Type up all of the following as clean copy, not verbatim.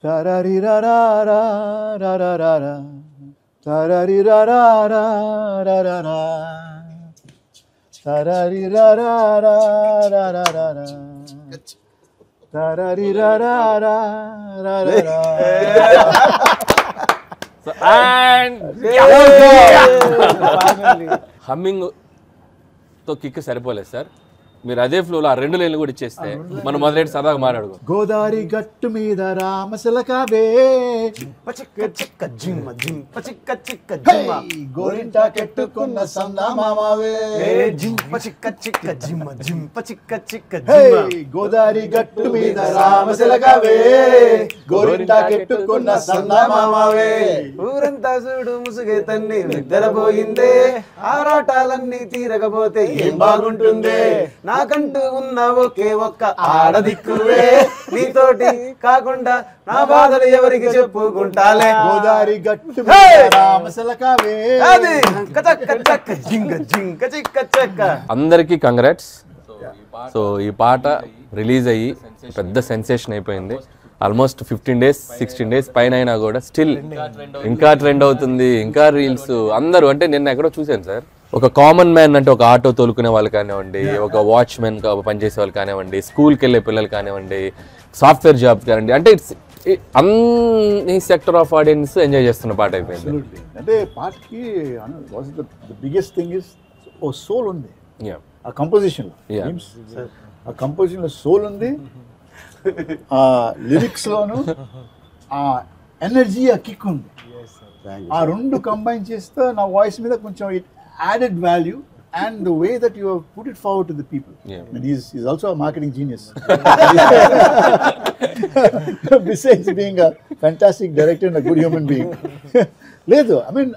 Tarari-ra-ra-ra-ra-ra-ra. Tarari-ra-ra-ra-ra-ra-ra. Tarari-ra-ra-ra-ra-ra-ra. Tarari-ra-ra-ra-ra-ra. And humming తో kick సరిపోలేదు sir. మీరు అదే ఫ్లోలో ఆ 2 లైన్లు కూడా ఇచ్చేస్తే మనం మొదలెట్టి సరదాగా మాట్లాడుకో. గోదావరి గట్టు మీద రామశిలకవే గోరింటా కెట్టుకున్న సందామావే గోదావరి గట్టు మీద రామశిలకవే గోరింటా కెట్టుకున్న సందామావే ఊరంతా చూడు ముసుగే తన్ని నిద్రపోయిందే ఆరాటాలన్నీ తీరకపోతే ఏం బాగుంటుందే నాకంటూ ఉన్న ఒకే ఒక్క ఆడదిక్కువే నీతోటి కాకుండా నా బాధలు ఎవరికి చెప్పుకుంటాలే గోదావరి గట్టు రామశిలకవే అందరికీ కంగ్రాట్స్. సో ఈ పాట రిలీజ్ అయ్యి పెద్ద సెన్సేషన్ అయిపోయింది. ఆల్మోస్ట్ 15 days 16 days పైన అయినా కూడా స్టిల్ ఇంకా ట్రెండ్ అవుతుంది, ఇంకా రీల్స్. అందరూ అంటే నిన్న ఎక్కడో చూశాను సార్, ఒక కామన్ మ్యాన్ అంటే ఒక ఆటో తోలుకునే వాళ్ళు కానివ్వండి, ఒక వాచ్మెన్ పనిచేసే వాళ్ళు కానివ్వండి, స్కూల్కి వెళ్ళే పిల్లలు కానివ్వండి, సాఫ్ట్వేర్ జాబ్స్ కానివ్వండి, అంటే ఇట్స్ అన్ని సెక్టర్ ఆఫ్ ఆడియన్స్ ఎంజాయ్ చేస్తున్న పాట అయిపోయింది. అంటే పాటకి బిగ్గెస్ట్ థింగ్ ఇస్ ఓ సోల్ ఉంది ఆ కంపోజిషన్. ఆ కంపోజిషన్ లో సోల్ ఉంది, ఆ లిరిక్స్ లోను ఆ ఎనర్జీ, ఆ కిక్ ఉంది. ఆ 2 కంబైన్ చేస్తే నా వాయిస్ మీద కొంచెం added value and the way that you have put it forward to the people. And he's also a marketing genius. Besides being a fantastic director and a good human being. Ledu, I mean,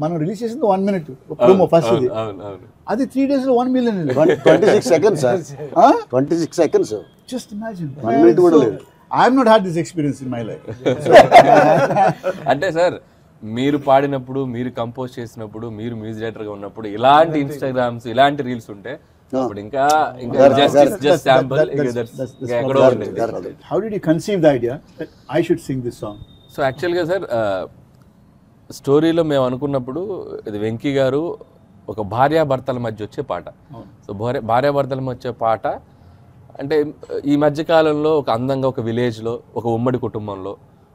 మనం release చేసింది 1 minute promo first ఇది. అది 3 days లో 1 million. 26 seconds sir. 26 seconds. Just imagine. 1 minute కూడా లేదు. I have not had this experience in my life. అంటే sir మీరు పాడినప్పుడు, మీరు కంపోజ్ చేసినప్పుడు, మీరు మ్యూజిక్ డైరెక్టర్ గా ఉన్నప్పుడు ఇలాంటి ఇన్స్టాగ్రామ్స్, ఇలాంటి రీల్స్ ఉంటే అప్పుడు ఇంకా జస్ట్ శాంపుల్ ఎక్కడో ఉండేది. How did you conceive the idea that I should sing this song? So యాక్చువల్గా సార్ స్టోరీలో మేము అనుకున్నప్పుడు ఇది వెంకీ గారు ఒక భార్యాభర్తల మధ్య వచ్చే పాట. సో భార్యాభర్తల మధ్య వచ్చే పాట అంటే ఈ మధ్యకాలంలో ఒక అందంగా ఒక విలేజ్లో, ఒక ఉమ్మడి కుటుంబంలో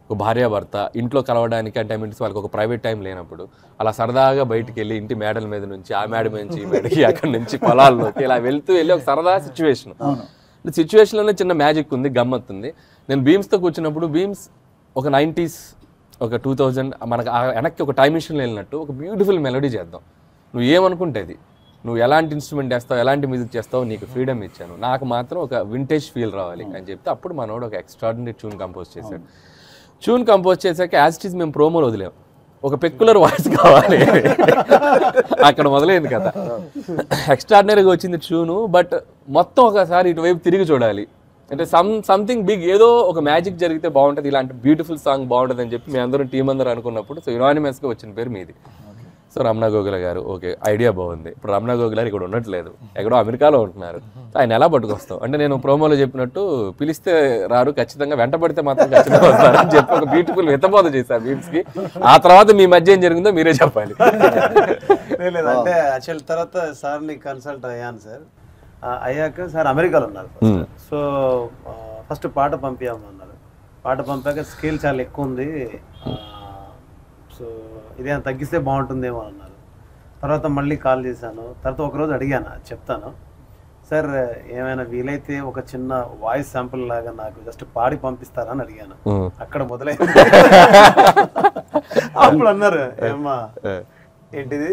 ఒక భార్యాభర్త ఇంట్లో కలవడానికి అంటే మీన్స్ వాళ్ళకి ఒక ప్రైవేట్ టైం లేనప్పుడు అలా సరదాగా బయటికి వెళ్ళి ఇంటి మేడల మీద నుంచి ఆ మేడ మీద నుంచి ఈ మేడకి అక్కడి నుంచి పొలాల్లోకి ఇలా వెళ్తూ వెళ్ళి ఒక సరదా సిచ్యువేషన్లోనే చిన్న మ్యాజిక్ ఉంది, గమ్మత్ ఉంది. నేను బీమ్స్తో కూర్చున్నప్పుడు బీమ్స్ ఒక 90s ఒక 2000 మనకు వెనక్కి ఒక టైం మిషన్లో వెళ్ళినట్టు ఒక బ్యూటిఫుల్ మెలోడీ చేద్దాం, నువ్వు ఏమనుకుంటే అది, నువ్వు ఎలాంటి ఇన్స్ట్రుమెంట్ చేస్తావు, ఎలాంటి మ్యూజిక్ చేస్తావు, నీకు ఫ్రీడమ్ ఇచ్చాను, నాకు మాత్రం ఒక వింటేజ్ ఫీల్ రావాలి అని చెప్తే అప్పుడు మనోడు ఒక ఎక్స్ట్రాడినరీ ట్యూన్ కంపోజ్ చేశాడు. ట్యూన్ కంపోజ్ చేశాక యాజ్ ఇట్ ఈస్ మేము ప్రోమోలు వదిలేం, ఒక పెక్యులర్ వాయిస్ కావాలి అక్కడ మొదలైంది కదా. ఎక్స్ట్రాడినరీగా వచ్చింది ట్యూను, బట్ మొత్తం ఒకసారి ఇటువైపు తిరిగి చూడాలి అంటే సంథింగ్ బిగ్, ఏదో ఒక మ్యాజిక్ జరిగితే బాగుంటుంది, ఇలాంటి బ్యూటిఫుల్ సాంగ్ బాగుంటుంది అని చెప్పి మేము అందరం టీం అందరూ అనుకున్నప్పుడు సో యునానిమస్గా వచ్చిన పేరు మీది. సో రమణ గోగుల గారు ఓకే ఐడియా బాగుంది. ఇప్పుడు రమణ గోగుల గారు ఇక్కడ ఉండట్లేదు, ఎక్కడో అమెరికాలో ఉంటున్నారు, ఆయన ఎలా పట్టుకొస్తాం అంటే నేను ప్రోమోలో చెప్పినట్టు పిలిస్తే రారు, ఖచ్చితంగా వెంట పడితే మాత్రం ఖచ్చితంగా వస్తారు అని చెప్పి ఒక బ్యూటిఫుల్ విత్తబోధ చేశారు బీమ్స్కి. ఆ తర్వాత మీ మధ్య ఏం జరిగిందో మీరే చెప్పాలి. అంటే యాక్చువల్ తర్వాత సార్ని కన్సల్ట్ అయ్యాను సార్. అయ్యాక సార్ అమెరికాలో ఉన్నారు. సో ఫస్ట్ పాట పంపించామన్నారు. పాట పంపాక స్కేల్ చాలా ఎక్కువ ఉంది, సో ఇదేమైనా తగ్గిస్తే బాగుంటుందేమో అన్నారు. తర్వాత మళ్ళీ కాల్ చేశాను. తర్వాత ఒకరోజు అడిగాను, చెప్తాను సార్ ఏమైనా వీలైతే ఒక చిన్న వాయిస్ శాంపుల్ లాగా నాకు జస్ట్ పాడి పంపిస్తారా అని అడిగాను. అక్కడ మొదలైంది. అప్పుడు అన్నారు ఏమ్మా ఏంటిది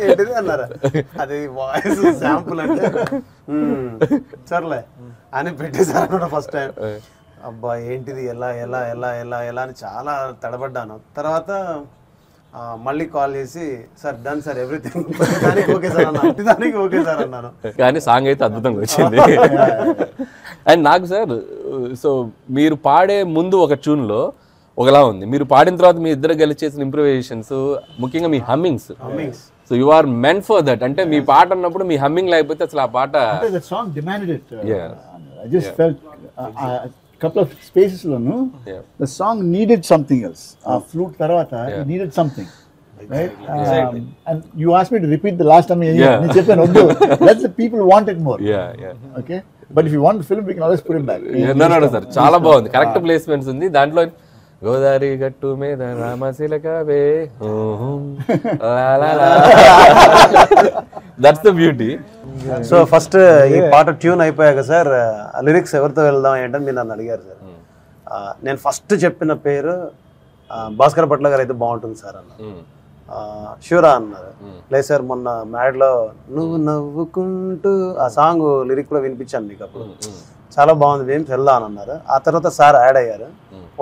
ఏంటిది అన్నారా, అది వాయిస్ శాంపుల్ అంటే సర్లే అని పెట్టేశారు కూడా ఫస్ట్ టైం. అబ్బా ఏంటిది ఎలా ఎలా ఎలా ఎలా ఎలా అని చాలా తడబడ్డాను. తర్వాత మళ్ళీ కాల్ చేసి సార్ డన్ సార్ ఎవ్రీథింగ్ దానికి ఓకే సార్ అన్నా, దానికి ఓకే సార్ అన్నాను. కానీ సాంగ్ అయితే అద్భుతంగా వచ్చింది. అండ్ నాకు సార్ సో మీరు పాడే ముందు ఒక ట్యూన్లో ఒకలా ఉంది, మీరు పాడిన తర్వాత మీ ఇద్దరు కలిసి చేసిన ఇంప్రూవైజేషన్స్, ముఖ్యంగా మీ hummings, so you are meant for that. అంటే మీ పాట అన్నప్పుడు మీ హమ్మింగ్ లేకపోతే అసలు ఆ పాట couple of spaces loan the song needed something else. Flute tarvata it needed something, right? And you asked me to repeat the last time. నేను చెప్పాను వద్దు, let the people want it more. Okay, but if you want the film we can always put it back. No sir, చాలా బాగుంది, correct placements ఉంది దాంట్లో. గోదావరి గట్టు మీద రామశిలకవే, that's the beauty. So first ఈ పాట ట్యూన్ అయిపోయాక సార్ లిరిక్స్ ఎవరితో వెళ్దాం ఏంటని మీరు నన్ను అడిగారు సార్. నేను ఫస్ట్ చెప్పిన పేరు భాస్కర్ భట్ల గారు అయితే బాగుంటుంది సార్ అన్న. షూరా అన్నారు. లేదు సార్ మొన్న మ్యాడ్లో నువ్వు నవ్వుకుంటూ ఆ సాంగ్ లిరిక్ కూడా వినిపించాను మీకు, అప్పుడు చాలా బాగుంది, ఏం వెళ్దాం అని అన్నారు. ఆ తర్వాత సార్ యాడ్ అయ్యారు.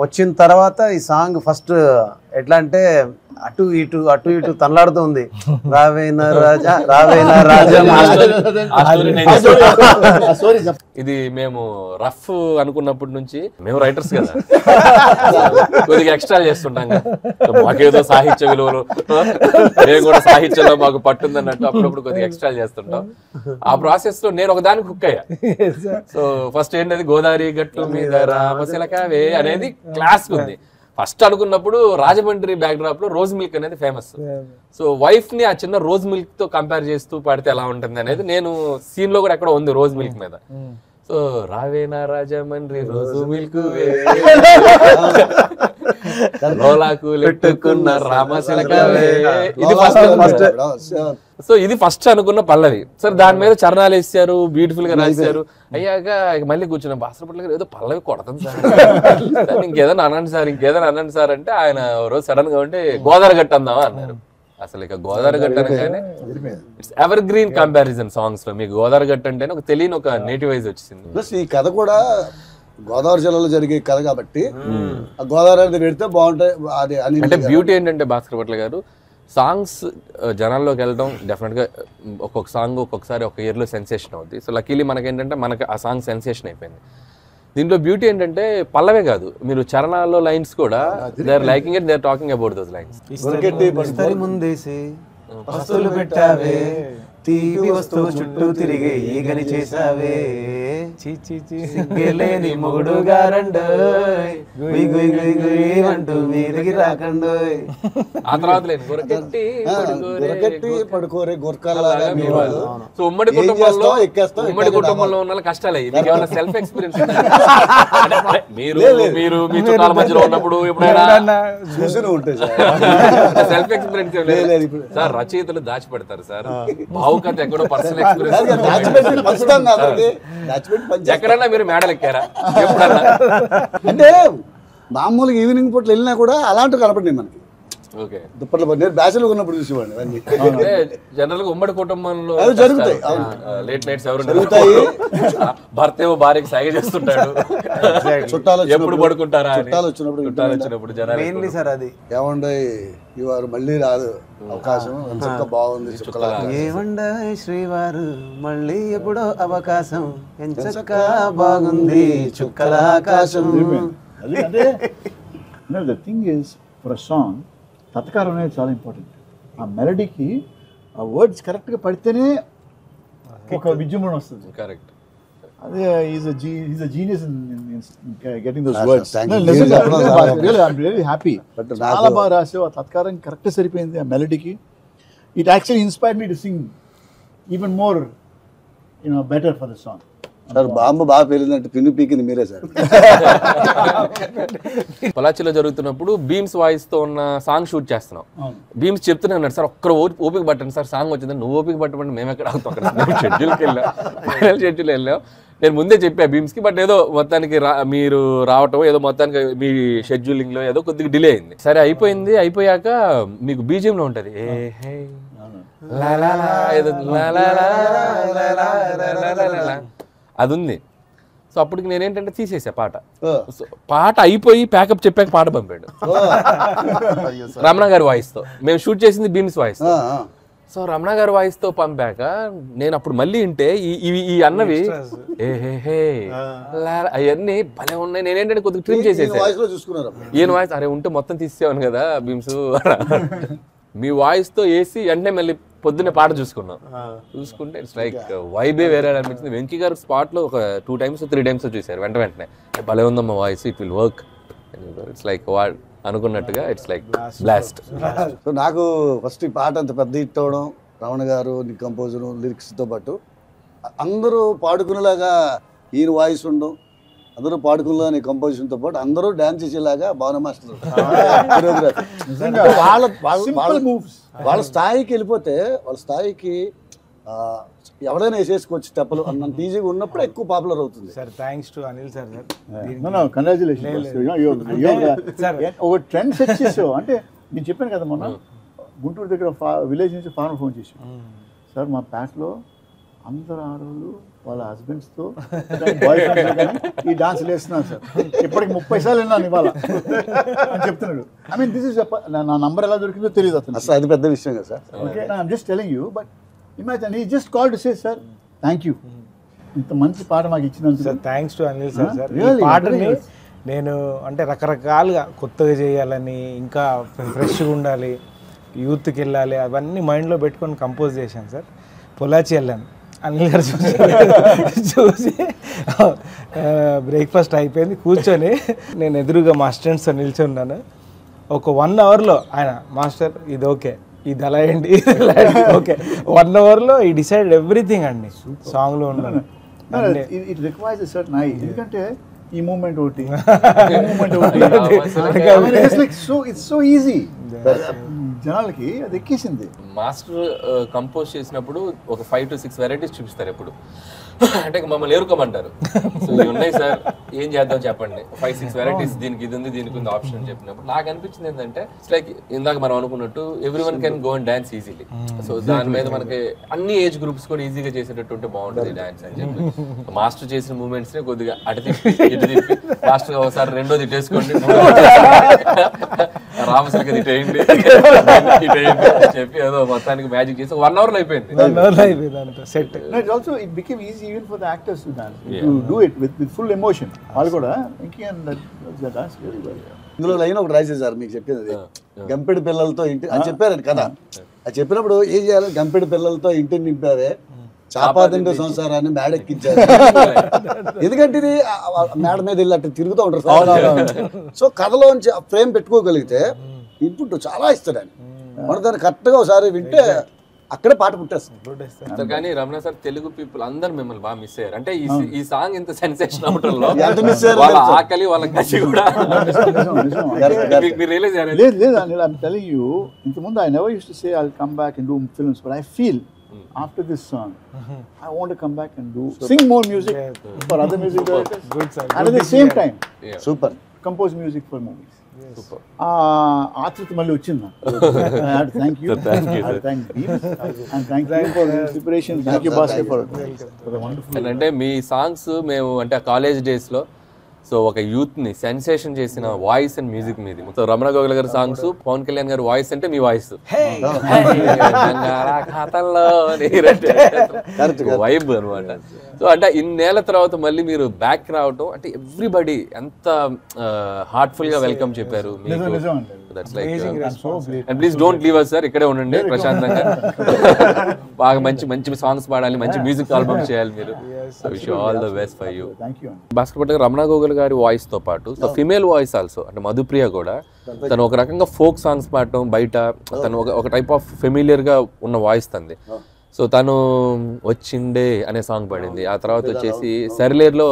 వచ్చిన తర్వాత ఈ సాంగ్ ఫస్ట్ ఎట్లా అంటే అటు ఇటు తనలాడుతుంది, రావేనా రాజా రావేనా రాజా. ఇది మేము రఫ్ అనుకున్నప్పటి నుంచి, మేము రైటర్స్ కదా, కొద్దిగా ఎక్స్ట్రా చేస్తుంటాం కదా, మాకేదో సాహిత్య విలువలు, మేము కూడా సాహిత్యంలో మాకు పట్టుంది అన్నట్టు అప్పుడప్పుడు కొద్దిగా ఎక్స్ట్రా చేస్తుంటాం. ఆ ప్రాసెస్ లో నేను ఒకదానికి హుక్ అయ్యా. సో ఫస్ట్ ఏంటది, గోదావరి గట్టు మీద రామశిలకవే అనేది క్లాస్ ఉంది. ఫస్ట్ అనుకున్నప్పుడు రాజమండ్రి బ్యాక్ డ్రాప్ లో రోజ్ మిల్క్ అనేది ఫేమస్. సో వైఫ్ ని ఆ చిన్న రోజ్ మిల్క్ తో కంపేర్ చేస్తూ పాడితే ఎలా ఉంటుంది అనేది నేను సీన్ లో కూడా ఎక్కడ ఉంది రోజ్ మిల్క్ మీద. సో రావేనా రాజమండ్రి రోజు మిల్క్ లోలాకు లెట్టుకున్న రామశిలకవే, ఇది ఫస్ట్. సో ఇది ఫస్ట్ అనుకున్న పల్లవి. సరే దాని మీద చరణాలు వేసారు, బ్యూటిఫుల్ గా రాశారు. అయ్యాక మళ్ళీ కూర్చున్నాం, భాస్కర్ భట్ల గారు ఏదో పల్లవి కొడతాం సార్, ఇంకేదైనా అనండి సార్ అంటే ఆయన రోజు సడన్ గా ఉంటే గోదావరి గట్టు అందామా అన్నారు. అసలు ఇక గోదావరి గట్టు అనగానే it's ever green comparison songs లో. మీకు గోదావరి గట్టు అంటే ఒక తెలియని ఒక నేటివ్ వైజ్ వచ్చింది. ప్లస్ ఈ కథ కూడా గోదావరి జిల్లాలో జరిగే కథ కాబట్టి ఆ గోదావరి అనేది పెడితే బాగుంటాయి. అది అంటే బ్యూటీ ఏంటంటే భాస్కర్ భట్ల గారు సాంగ్స్ జనాల్లోకి వెళ్ళడం డెఫినెట్గా ఒక్కొక్క సాంగ్ ఒక్కొక్కసారి ఒక ఇయర్లో సెన్సేషన్ అవుతుంది. సో లక్కీలీ మనకేంటంటే మనకి ఆ సాంగ్ సెన్సేషన్ అయిపోయింది. దీంట్లో బ్యూటీ ఏంటంటే పల్లవే కాదు, మీరు చరణాల్లో లైన్స్ కూడా they are liking it, they are talking about those lines. ముందేసి వస్తువులు పెట్టావే, తీపి వస్తువు చుట్టూ తిరిగి ఈగని చేసావే, సిగ్గలేని మొగుడు గారండోయ్, అంటూ మీదకి రాకండోయ్. ఆ తర్వాత పడుకోరే గొర్కాల. సో ఉమ్మడి కుటుంబంలో ఉన్న కష్టాలు సెల్ఫ్ ఎక్స్పీరియన్స్ మీరు మీ చుట్టాల మధ్యలో ఉన్నప్పుడు ఎప్పుడైనా ఉంటాయి సెల్ఫ్ ఎక్స్పీరియన్స్ సార్? రచయితలు దాచిపెడతారు సార్, భావుకథ ఎక్కడో పర్సనల్ ఎక్స్పీరియన్స్. ఎక్కడన్నా మీరు మేడలు ఎక్కారా ఎప్పుడన్నా? అంటే మామూలుగా ఈవినింగ్ పూట వెళ్ళినా కూడా అలాంటివి కనపడినాయి మనకి. దుప్పట్లో నేను బ్యాచులర్ ఉన్నప్పుడు చూసేవాడిని అన్ని. జనరల్ గా ఉమ్మడి కుటుంబంలో జరుగుతాయి, లేట్ నైట్స్ ఎవరు జరుగుతాయి, భర్త ఏమో భార్యకి సైగ చేస్తుంటాడు, చుట్టాలు ఎప్పుడు పడుకుంటారా, చుట్టాలు వచ్చినప్పుడు జనాలు సార్ అది ఏమండే ఇవారు మళ్ళీ రాదు అవకాశం, బాగుంది ఏమండే శ్రీవారు మళ్ళీ ఎప్పుడో అవకాశం, ఎంచక్క బాగుంది చుక్కల ఆకాశం. The thing is, for a song తత్కారం అనేది చాలా ఇంపార్టెంట్. ఆ మెలడీకి ఆ వర్డ్స్ కరెక్ట్గా పడితేనే ఒక విజృంభణ వస్తుంది. కరెక్ట్. అదే is a genius in getting those words. Really I am really happy. చాలా బాగా రాసావు, ఆ తత్కారం కరెక్ట్గా సరిపోయింది ఆ మెలడీకి. It actually inspired me to sing even more better for the song. Sir bomb బాగా పేలిందంటే పిన్ను పీకింది మీరే సార్. పొలాచిలో జరుగుతున్నప్పుడు బీమ్స్ వాయిస్ తో ఉన్న సాంగ్ షూట్ చేస్తున్నాం. బీమ్స్ చెప్తూనే ఉన్నాడు, సార్ ఒక్కరు ఓపిక పట్టండి సార్, సాంగ్ వచ్చింది. నువ్వు ఓపిక పట్టమంటే మేము ఎక్కడ అవుతాం, అక్కడ షెడ్యూల్కి వెళ్ళాం, ఫైనల్ షెడ్యూల్ వెళ్ళాం. నేను ముందే చెప్పా బీమ్స్కి, బట్ ఏదో మొత్తానికి మీరు రావటం ఏదో మొత్తానికి మీ షెడ్యూలింగ్లో ఏదో కొద్దిగా డిలే అయింది. సరే అయిపోయింది. అయిపోయాక మీకు బీజియంలో ఉంటుంది అది ఉంది. సో అప్పటికి నేనేంటంటే తీసేసా పాట. పాట అయిపోయి ప్యాకప్ చెప్పాక పాట పంపాడు రమణ గారి వాయిస్ తో. మేము షూట్ చేసింది బీమ్స్ వాయిస్ తో. సో రమణ గారి వాయిస్ తో పంపాక నేను అప్పుడు మళ్ళీ వింటే ఈ అన్నవి అవన్నీ భలే ఉన్నాయి. నేనేంటంటే కొద్దిగా ట్రిమ్ చేసేసా. ఈయన వాయిస్ అరే ఉంటే మొత్తం తీసేవాను కదా బీమ్స్, మీ వాయిస్ తో వేసి వెంటనే మళ్ళీ పొద్దున్నే పాట చూసుకుంటే ఇట్స్ లైక్ వైబే వేరే అనిపించింది. వెంకీ గారు స్పాట్లో ఒక 2 times 3 times చూశారు వెంటనే భలే ఉందమ్మా voice, it will work. It's like అనుకున్నట్టుగా ఇట్స్ లైక్ బ్లాస్ట్. సో నాకు ఫస్ట్ ఈ పాట అంత పెద్ద హిట్ అవ్వడం, రమణ గారు కంపోజరు లిరిక్స్తో పాటు అందరూ పాడుకునేలాగా ఈయన వాయిస్ ఉండడం, అందరూ పాడుకునేలా నీ కంపోజిషన్తో పాటు అందరూ డ్యాన్స్ చేసేలాగా భావన మాస్టర్ వాళ్ళ స్థాయికి వెళ్ళిపోతే వాళ్ళ స్థాయికి ఎవరైనా వేసేసుకోవచ్చు స్టెప్పులు అన్నంత ఈజీగా ఉన్నప్పుడు ఎక్కువ పాపులర్ అవుతుంది. Sir thanks to Anil sir. Congratulations. ఒక ట్రెండ్ సెట్ చేసావు. అంటే నేను చెప్పాను కదా మొన్న గుంటూరు దగ్గర విలేజ్ నుంచి ఫార్మర్ ఫోన్ చేసి, సార్ మా ప్యాట్లో అందరు ఆడవాళ్ళు వాళ్ళ హస్బెండ్స్తో బాయ్ ఫ్రెండ్స్ ఈ డాన్స్ వేస్తున్నాను సార్, ఇప్పటికి 30 సార్లు విన్నాను ఇవాళ అని చెప్తున్నాడు. ఐ మీన్ దిస్ ఇస్ నా నంబర్ ఎలా దొరికిందో తెలియదు అసలు. అది పెద్ద విషయం కదా sir. Okay, I'm just telling you. But imagine he just call to say sir thank you, ఇంత మంచి పాట మాకు ఇచ్చినందుకు. Sir thanks to Anil sir. Sir ఈ పాటని నేను అంటే రకరకాలుగా కొత్తగా చేయాలని, ఇంకా ఫ్రెష్గా ఉండాలి, యూత్కి వెళ్ళాలి, అవన్నీ మైండ్లో పెట్టుకొని కంపోజ్ చేశాను సార్. పొలాచి వెళ్ళాను, అనిల్ గారు చూసి బ్రేక్ఫాస్ట్ అయిపోయింది, కూర్చొని నేను ఎదురుగా మా స్టూడెంట్స్తో నిల్చున్నాను. ఒక 1 hourలో ఆయన మాస్టర్ ఇది ఓకే, ఇది అలా ఏంటి, ఓకే 1 hourలో ఈ డిసైడ్ ఎవ్రీథింగ్ అండి సాంగ్లో ఉన్నాను. It requires a certain I, ఎందుకంటే ఈ మూమెంట్ ఒకటి ఇట్స్ సో ఈజీ, జనాలకి అది ఎక్కేసింది. మాస్టర్ కంపోజ్ చేసినప్పుడు ఒక 5 to 6 వెరైటీస్ చూపిస్తారు ఎప్పుడు. అంటే మమ్మల్ని ఎరుకోమంటారు, సో ఇవి ఉన్నాయి సార్ ఏం చేద్దాం చెప్పండి, 5-6 వెరైటీస్, దీనికి ఇది ఉంది దీనికి ఉంది ఆప్షన్ అని చెప్పినప్పుడు నాకు అనిపించింది ఏంటంటే ఇట్స్ లైక్ ఇందాక మనం అనుకున్నట్టు everyone can go and dance easily. So దాని మీద మనకి అన్ని ఏజ్ గ్రూప్స్ కూడా ఈజీగా చేసేటట్టు బాగుంటుంది డాన్స్ అని చెప్పి మాస్టర్ చేసిన మూమెంట్స్ ని కొద్దిగా అటు తిప్పి ఇటు తిప్పి మాస్టర్ ఒకసారి రెండోది ఇటేసుకోండి, రామసరికి ఇటేయండి ఇటేయండి అని చెప్పి ఏదో మొత్తానికి మ్యాజిక్ చేసి 1 hourలో అయిపోయింది. Set. Also it became easy even for the actors to dance, to do it with full emotion. All kuda Venki and the dance very well. ఇందులో లైన్ ఒకటి రాసేసారు మీకు చెప్పేది, గంపెడి పిల్లలతో ఇంటి అని చెప్పారు కదా. అది చెప్పినప్పుడు ఏం చేయాలి, గంపెడి పిల్లలతో ఇంటిని నింపారే, చాపాదిండు సంసారాన్ని మేడెక్కించారు. ఎందుకంటే ఇది మేడ మీద వెళ్ళి అట్లా తిరుగుతూ ఉంటారు. సో కథలోంచి ఫ్రేమ్ పెట్టుకోగలిగితే ఇన్పుట్ చాలా ఇస్తాడు ఆయన. మనం దాన్ని కరెక్ట్గా ఒకసారి వింటే అక్కడే పాట పుట్టేస్తుంది. కానీ రమణ సార్ తెలుగు పీపుల్ అందరు మిమ్మల్ని బాగా మిస్ అయ్యారు. అంటే ఈ సాంగ్ ఇంత సెన్సేషన్ అవటంలో వాళ్ళ ఆకలి వాళ్ళ కసి కూడా మీరు రియలైజ్ అయ్యారు. లేదు I'm telling you, ఇంతకుముందు I never used to say I'll come back and do films, but I feel after this song I want to come back and sing more music for other music directors. Good sir. And at the same time super compose music for movies. ఆతృత మళ్ళీ వచ్చింది. Thank you and thank you for inspiration. Thank you Bhaskar for the wonderful. అంటే మీ songs మేము అంటే college days లో so ఒక youth ని sensation చేసిన వాయిస్ అండ్ మ్యూజిక్ మీది. మొత్తం రమణ గోగుల గారి సాంగ్స్, పవన్ కళ్యాణ్ గారి వాయిస్ అంటే మీ వాయిస్ వైబ్ అనమాట. సో అంటే ఇన్నేళ్ల తర్వాత మళ్ళీ మీరు బ్యాక్ రావటం అంటే ఎవ్రీబడి ఎంత హార్ట్ఫుల్ గా వెల్కమ్ చెప్పారు మీకు. That's like and please don't leave us sir, ఇక్కడే ఉండండి ప్రశాంతంగా. బాగా మంచి మంచి సాంగ్స్ పాడాలి, మంచి మ్యూజిక్ ఆల్బమ్ చేయాలి మీరు. So wish you all the best for you. Bhaskar Bhat గారు రమణ గోగుల గారి వాయిస్ తో పాటు సో ఫిమేల్ వాయిస్ ఆల్సో అంటే మధుప్రియ కూడా తను ఒక రకంగా ఫోక్ సాంగ్స్ పాడటం, బయట తను ఒక టైప్ ఆఫ్ ఫెమిలియర్ గా ఉన్న వాయిస్ తంది. సో తను వచ్చిండే అనే సాంగ్ పాడింది. ఆ తర్వాత వచ్చేసి సరిలేర్లో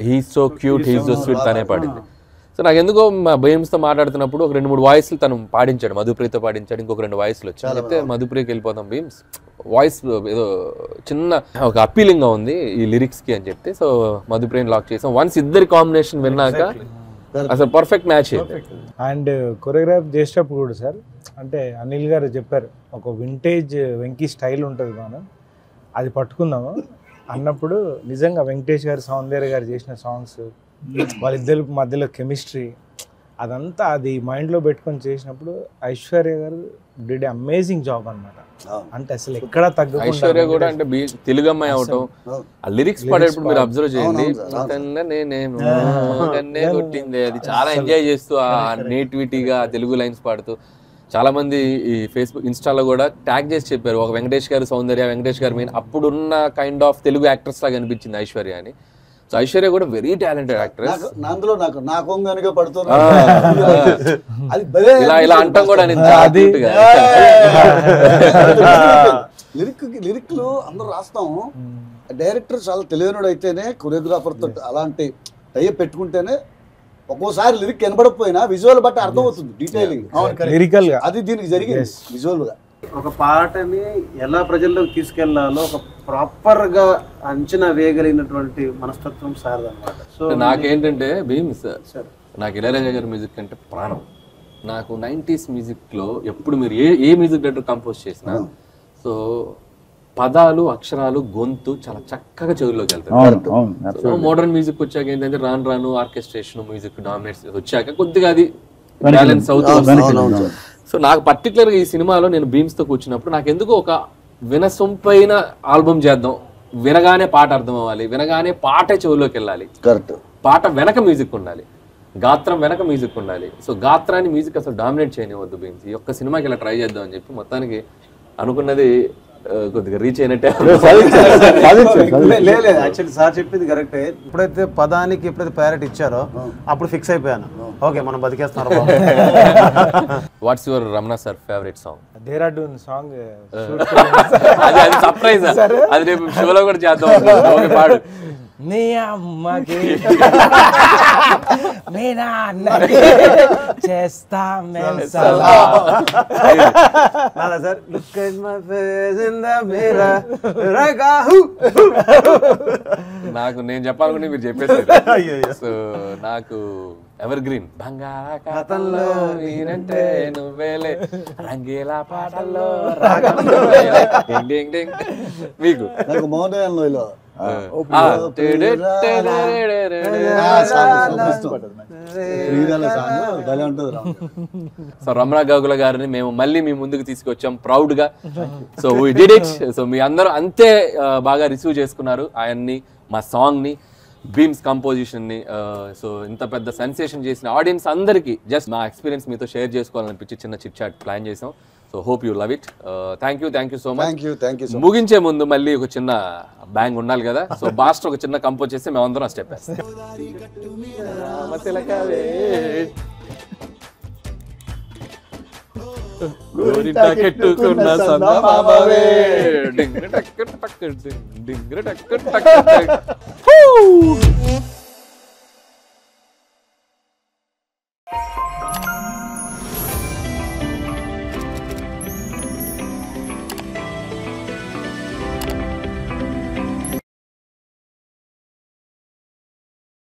he's so cute he's so sweet తనే పాడింది. సో నాకు ఎందుకో మా భయంతో మాట్లాడుతున్నప్పుడు ఒక 2-3 వాయిస్లు తను పాడించాడు, మధుప్రియతో పాడించాడు. ఇంకొక 2 వాయిస్లు వచ్చాయి. చెప్తే మధుప్రియకి వెళ్ళిపోతాం భీమ్స్ వాయిస్ ఏదో చిన్న ఒక అప్పీలింగ్ గా ఉంది ఈ లిరిక్స్ కి అని చెప్తే సో మధుప్రియని లాక్ చేసాం. వన్స్ ఇద్దరి కాంబినేషన్ విన్నాక అసలు పర్ఫెక్ట్ మ్యాచ్ అయింది. అండ్ కొరియోగ్రాఫ్ చేసేటప్పుడు కూడా సార్ అంటే అనిల్ గారు చెప్పారు ఒక వింటేజ్ వెంకీ స్టైల్ ఉంటుంది మనం అది పట్టుకుందాము అన్నప్పుడు నిజంగా వెంకటేష్ గారు, సౌందర్య గారు చేసిన సాంగ్స్, వాళ్ళిద్దరి మధ్యలో కెమిస్ట్రీ అదంతా అది మైండ్లో పెట్టుకొని చేసినప్పుడు ఐశ్వర్య గారు డిడ్ అమేజింగ్ జాబ్ అన్నమాట. అంటే అసలు ఎక్కడ తగ్గకుండా ఐశ్వర్య కూడా అంటే తెలుగు అమ్మాయి అవటం ఆ లిరిక్స్ పాడేటప్పుడు మీరు అబ్జర్వ్ చేయండి, నేను కొట్టింది అది చాలా ఎంజాయ్ చేస్తూ ఆ నేటివిటీగా తెలుగు లైన్స్ పాడుతూ చాలా మంది ఈ ఫేస్బుక్ ఇన్స్టాలో కూడా ట్యాగ్ చేసి చెప్పారు ఒక వెంకటేష్ గారు సౌందర్య, వెంకటేష్ గారు మెయిన్ అప్పుడున్న కైండ్ ఆఫ్ తెలుగు యాక్ట్రెస్ లాగా అనిపించింది ఐశ్వర్య అని. సో ఐశ్వర్య కూడా వెరీ టాలెంటెడ్ యాక్ట్రెస్. అందులో నాకు కనుక పడుతున్నా అది ఇలా అంటాం కూడా లిరిక్లు అందరూ రాస్తాం. డైరెక్టర్ చాలా తెలియనుడు అయితేనే కొరియోగ్రాఫర్ తో అలాంటి టైప్ పెట్టుకుంటేనే ఒక్కోసారి లిరిక్ కనబడకపోయినా విజువల్ బట్టి అర్థమవుతుంది డీటెయిలింగ్. అది దీనికి జరిగింది విజువల్ గా. ఒక పాటని ఎలా ప్రజల్లోకి తీసుకెళ్లాలో ఒక ప్రాపర్ గా అంచనా వేయగలిగినటువంటి మనస్తత్వం సార్ అన్నమాట. సో నాకేంటంటే భీమ్స్ నాకు ఇళయరాజా గారి మ్యూజిక్ అంటే ప్రాణం. నాకు 90s మ్యూజిక్ లో ఎప్పుడు మీరు ఏ మ్యూజిక్ డైరెక్టర్ కంపోజ్ చేసినా సో పదాలు, అక్షరాలు, గొంతు చాలా చక్కగా చెవుల్లోకి వెళ్తాయి. సో మోడర్న్ మ్యూజిక్ వచ్చాక ఏంటంటే రాను ఆర్కెస్ట్రేషన్ మ్యూజిక్ డామినేట్స్ వచ్చాక కొద్దిగా అది బ్యాలెన్స్ అవుతుంది. సో నాకు పర్టికులర్గా ఈ సినిమాలో నేను భీమ్స్తో కూర్చున్నప్పుడు నాకు ఎందుకు ఒక వినసొంపైన ఆల్బమ్ చేద్దాం, వినగానే పాట అర్థం అవ్వాలి, వినగానే పాటే చెవుల్లోకి వెళ్ళాలి, కరెక్ట్ పాట వెనక మ్యూజిక్ ఉండాలి, గాత్రం వెనక మ్యూజిక్ ఉండాలి. సో గాత్రాన్ని మ్యూజిక్ అసలు డామినేట్ చేయనివద్దు భీమ్స్. ఈ ఒక్క సినిమాకి ఇలా ట్రై చేద్దాం అని చెప్పి మొత్తానికి అనుకున్నది కొద్దిగా రీచ్ అయినట్టే. యాక్చువల్లీ సార్ చెప్పింది కరెక్టే. ఎప్పుడైతే పదానికి ఎప్పుడైతే ప్రయారిటీ ఇచ్చారో అప్పుడు ఫిక్స్ అయిపోయాను, ఓకే మనం బతికేస్తున్నారు. What's your Ramana sir favourite song? Dehradun song. అది సర్ప్రైజ్, అది రేపు షోలో కూడా చేద్దాం. ఓకే పాడు. నీ అమ్మకి మీ నాన్నకి చేస్తా sir look at my face in the mirror. నాకు నేను చెప్పాలనుకుంటే మీరు చెప్పేసారు. సో నాకు ఎవర్ గ్రీన్ బంగాళాఖాతంలో నేనంటే నువ్వేలే రంగీలా పాటల్లో మీకు నాకు మౌనలో సో రమణ గోగుల గారిని మేము మళ్ళీ మీ ముందుకు తీసుకొచ్చాం ప్రౌడ్ గా. So we did it. So మీ అందరూ అంతే బాగా రిసీవ్ చేసుకున్నారు ఆయన్ని, మా సాంగ్ ని, భీమ్స్ కంపోజిషన్ ని. సో ఇంత పెద్ద సెన్సేషన్ చేసిన ఆడియన్స్ అందరికి జస్ట్ మా ఎక్స్పీరియన్స్ మీతో షేర్ చేసుకోవాలనిపించి చిన్న చిట్ చాట్ ప్లాన్ చేసాం. So hope you love it. Thank you so much. ముగించే ముందు మళ్ళీ ఒక చిన్న బ్యాంగ్ ఉండాలి కదా. సో బాస్ట్ ఒక చిన్న కంపోజ్ చేసి మేమందరం స్టెప్ వేస్తాం. కెట్టుకున్న సందమామవే డింగ్ టక్ టక్ డింగ్ టక్ టక్